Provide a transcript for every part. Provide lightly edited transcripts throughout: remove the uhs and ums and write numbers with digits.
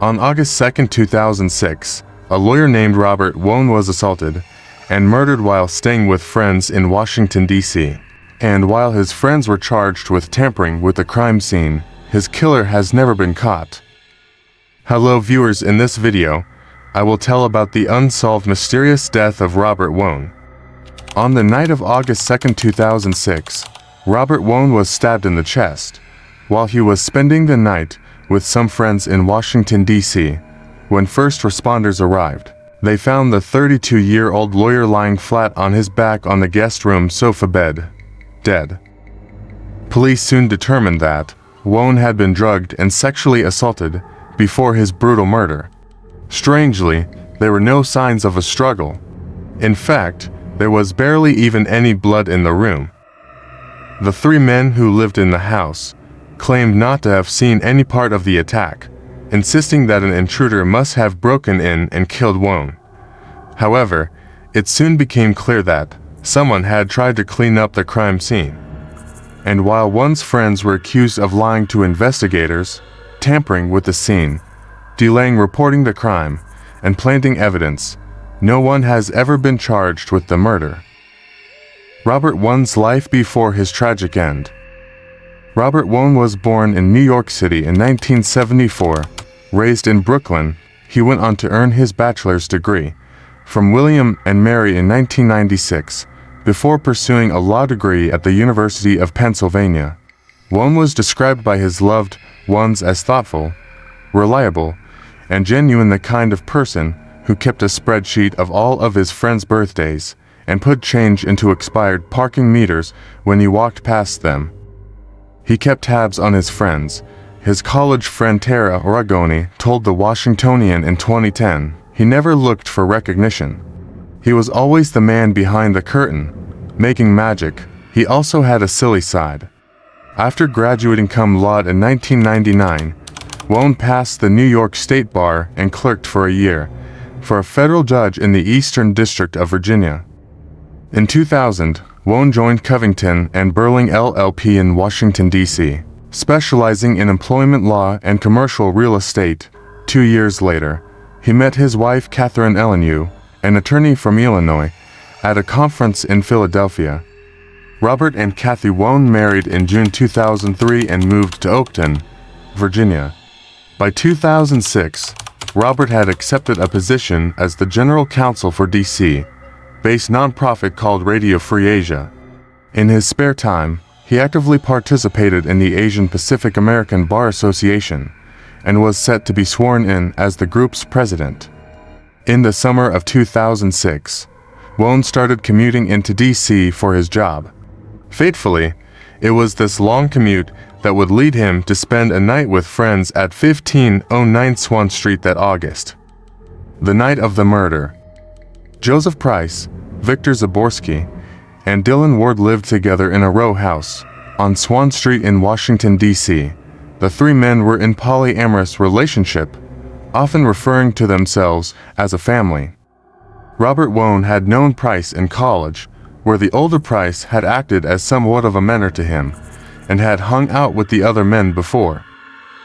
On August 2, 2006, a lawyer named Robert Wone was assaulted and murdered while staying with friends in Washington, D.C. And while his friends were charged with tampering with the crime scene, his killer has never been caught. Hello viewers, in this video, I will tell about the unsolved mysterious death of Robert Wone. On the night of August 2, 2006, Robert Wone was stabbed in the chest while he was spending the night with some friends in Washington, D.C. When first responders arrived, they found the 32-year-old lawyer lying flat on his back on the guest room sofa bed, dead. Police soon determined that Wone had been drugged and sexually assaulted before his brutal murder. Strangely, there were no signs of a struggle. In fact, there was barely even any blood in the room. The three men who lived in the house claimed not to have seen any part of the attack, insisting that an intruder must have broken in and killed Wone. However, it soon became clear that someone had tried to clean up the crime scene. And while Wone's friends were accused of lying to investigators, tampering with the scene, delaying reporting the crime, and planting evidence, no one has ever been charged with the murder. Robert Wone's life before his tragic end. Robert Wone was born in New York City in 1974. Raised in Brooklyn, he went on to earn his bachelor's degree from William and Mary in 1996, before pursuing a law degree at the University of Pennsylvania. Wone was described by his loved ones as thoughtful, reliable, and genuine, the kind of person who kept a spreadsheet of all of his friends' birthdays and put change into expired parking meters when he walked past them. He kept tabs on his friends. His college friend Tara Oragoni told the Washingtonian in 2010, he never looked for recognition. He was always the man behind the curtain, making magic. He also had a silly side. After graduating cum laude in 1999, Wone passed the New York State Bar and clerked for a year for a federal judge in the Eastern District of Virginia. In 2000, Wone joined Covington and Burling LLP in Washington, D.C., specializing in employment law and commercial real estate. 2 years later, he met his wife Catherine Ellenew, an attorney from Illinois, at a conference in Philadelphia. Robert and Kathy Wone married in June 2003 and moved to Oakton, Virginia. By 2006, Robert had accepted a position as the general counsel for D.C.-based nonprofit called Radio Free Asia. In his spare time, he actively participated in the Asian Pacific American Bar Association and was set to be sworn in as the group's president. In the summer of 2006, Wone started commuting into D.C. for his job. Fatefully, it was this long commute that would lead him to spend a night with friends at 1509 Swan Street that August. The night of the murder. Joseph Price, Victor Zaborski, and Dylan Ward lived together in a row house on Swan Street in Washington, D.C. The three men were in polyamorous relationship, often referring to themselves as a family. Robert Wone had known Price in college, where the older Price had acted as somewhat of a mentor to him and had hung out with the other men before.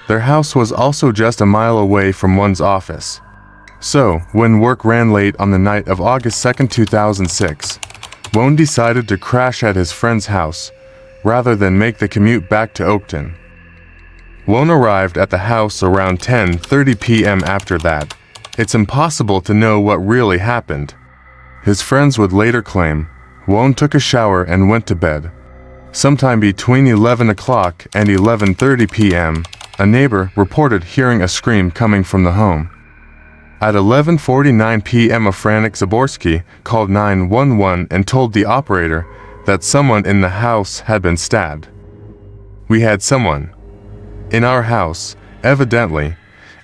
Their house was also just a mile away from Wone's office. So, when work ran late on the night of August 2, 2006, Wone decided to crash at his friend's house rather than make the commute back to Oakton. Wone arrived at the house around 10:30 p.m. After that, it's impossible to know what really happened. His friends would later claim Wone took a shower and went to bed. Sometime between 11 o'clock and 11:30 p.m., a neighbor reported hearing a scream coming from the home. At 11:49 p.m., a frantic Zaborski called 911 and told the operator that someone in the house had been stabbed. "We had someone in our house, evidently,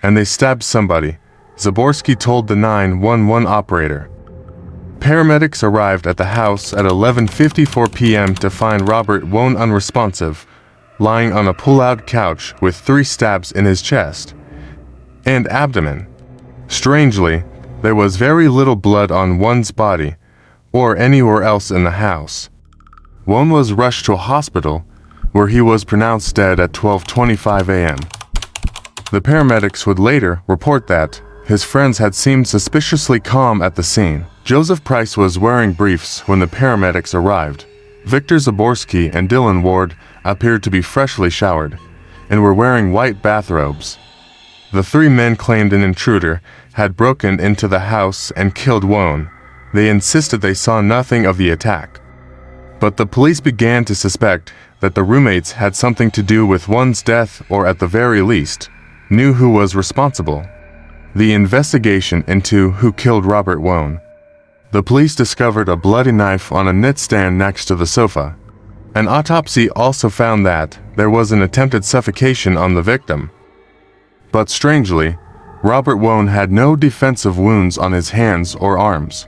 and they stabbed somebody," Zaborski told the 911 operator. Paramedics arrived at the house at 11:54 p.m. to find Robert Wone unresponsive, lying on a pull-out couch with 3 stabs in his chest and abdomen. Strangely, there was very little blood on Wone's body or anywhere else in the house. Wone was rushed to a hospital, where he was pronounced dead at 12:25 a.m. The paramedics would later report that his friends had seemed suspiciously calm at the scene. Joseph Price was wearing briefs when the paramedics arrived. Victor Zaborski and Dylan Ward appeared to be freshly showered and were wearing white bathrobes. The three men claimed an intruder had broken into the house and killed Wone. They insisted they saw nothing of the attack. But the police began to suspect that the roommates had something to do with Wone's death, or at the very least, knew who was responsible. The investigation into who killed Robert Wone. The police discovered a bloody knife on a nightstand next to the sofa. An autopsy also found that there was an attempted suffocation on the victim. But strangely, Robert Wone had no defensive wounds on his hands or arms.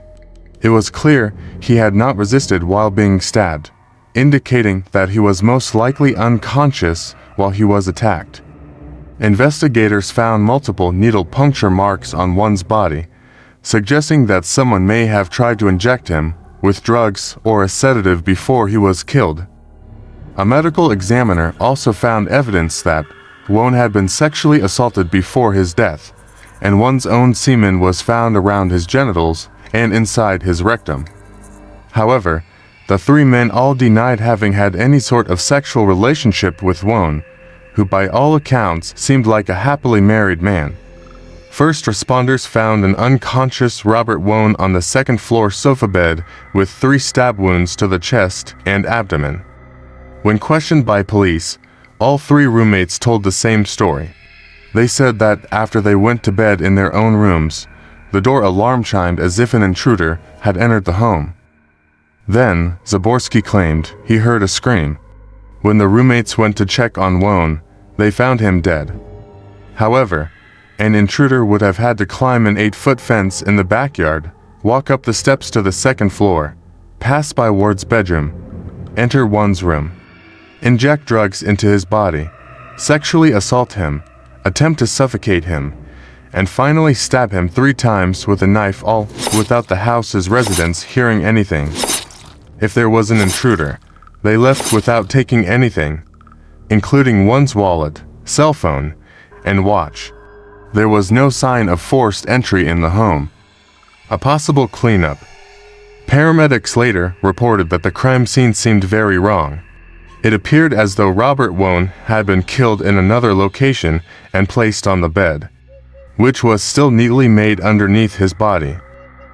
It was clear he had not resisted while being stabbed, indicating that he was most likely unconscious while he was attacked. Investigators found multiple needle puncture marks on Wone's body, suggesting that someone may have tried to inject him with drugs or a sedative before he was killed. A medical examiner also found evidence that Wone had been sexually assaulted before his death, and Wone's own semen was found around his genitals and inside his rectum. However, the three men all denied having had any sort of sexual relationship with Wone, who by all accounts seemed like a happily married man. First responders found an unconscious Robert Wone on the second-floor sofa bed with 3 stab wounds to the chest and abdomen. When questioned by police, all 3 roommates told the same story. They said that after they went to bed in their own rooms, the door alarm chimed as if an intruder had entered the home. Then, Zaborski claimed he heard a scream. When the roommates went to check on Wone, they found him dead. However, an intruder would have had to climb an 8-foot fence in the backyard, walk up the steps to the second floor, pass by Ward's bedroom, enter Wone's room, inject drugs into his body, sexually assault him, attempt to suffocate him, and finally stab him 3 times with a knife, all without the house's residents hearing anything. If there was an intruder, they left without taking anything, including Wone's wallet, cell phone, and watch. There was no sign of forced entry in the home. A possible cleanup. Paramedics later reported that the crime scene seemed very wrong. It appeared as though Robert Wone had been killed in another location and placed on the bed, which was still neatly made underneath his body.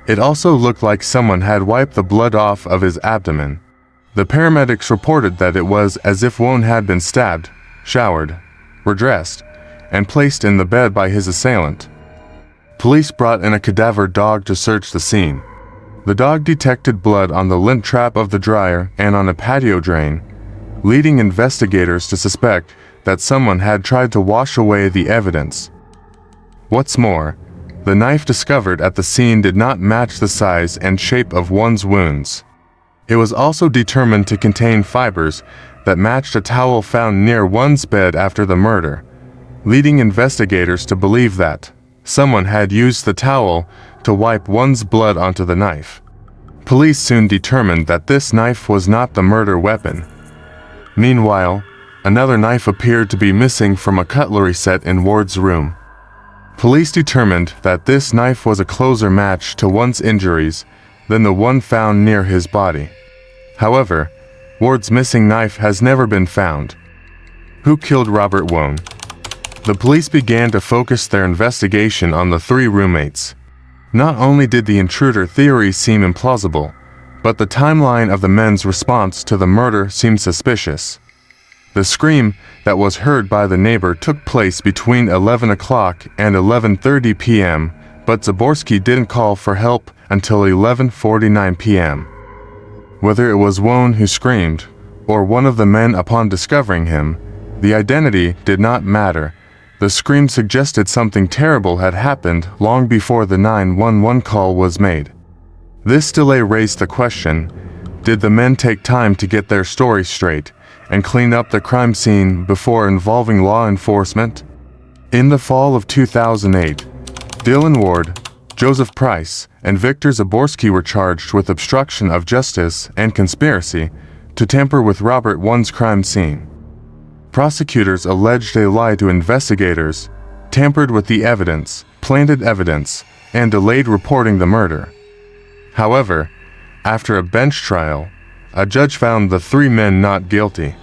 It also looked like someone had wiped the blood off of his abdomen. The paramedics reported that it was as if Wone had been stabbed, showered, redressed, and placed in the bed by his assailant. Police brought in a cadaver dog to search the scene. The dog detected blood on the lint trap of the dryer and on a patio drain, leading investigators to suspect that someone had tried to wash away the evidence. What's more, the knife discovered at the scene did not match the size and shape of Wone's wounds. It was also determined to contain fibers that matched a towel found near Wone's bed after the murder, leading investigators to believe that someone had used the towel to wipe Wone's blood onto the knife. Police soon determined that this knife was not the murder weapon. Meanwhile, another knife appeared to be missing from a cutlery set in Ward's room. Police determined that this knife was a closer match to Wone's injuries than the one found near his body. However, Ward's missing knife has never been found. Who killed Robert Wone? The police began to focus their investigation on the 3 roommates. Not only did the intruder theory seem implausible, but the timeline of the men's response to the murder seemed suspicious. The scream that was heard by the neighbor took place between 11 o'clock and 11:30 p.m., but Zaborski didn't call for help until 11:49 p.m. Whether it was Wone who screamed, or one of the men upon discovering him, the identity did not matter. The scream suggested something terrible had happened long before the 911 call was made. This delay raised the question, did the men take time to get their story straight and clean up the crime scene before involving law enforcement? In the fall of 2008, Dylan Ward, Joseph Price, and Victor Zaborski were charged with obstruction of justice and conspiracy to tamper with Robert Wone's crime scene. Prosecutors alleged they lied to investigators, tampered with the evidence, planted evidence, and delayed reporting the murder. However, after a bench trial, a judge found the three men not guilty.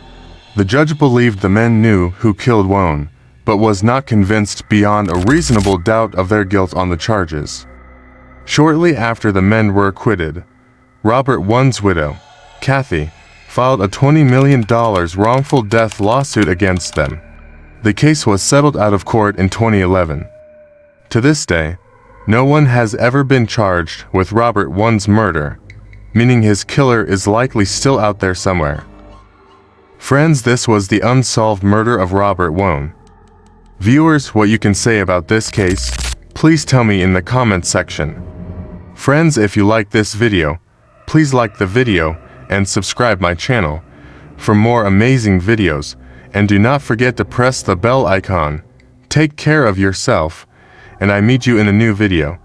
The judge believed the men knew who killed Wone, but was not convinced beyond a reasonable doubt of their guilt on the charges. Shortly after the men were acquitted, Robert Wone's widow, Kathy, filed a $20 million wrongful death lawsuit against them. The case was settled out of court in 2011. To this day, no one has ever been charged with Robert Wone's murder, meaning his killer is likely still out there somewhere. Friends, this was the unsolved murder of Robert Wone. Viewers, what you can say about this case, please tell me in the comments section. Friends, if you like this video, please like the video and subscribe my channel for more amazing videos, and do not forget to press the bell icon. Take care of yourself, and I meet you in a new video.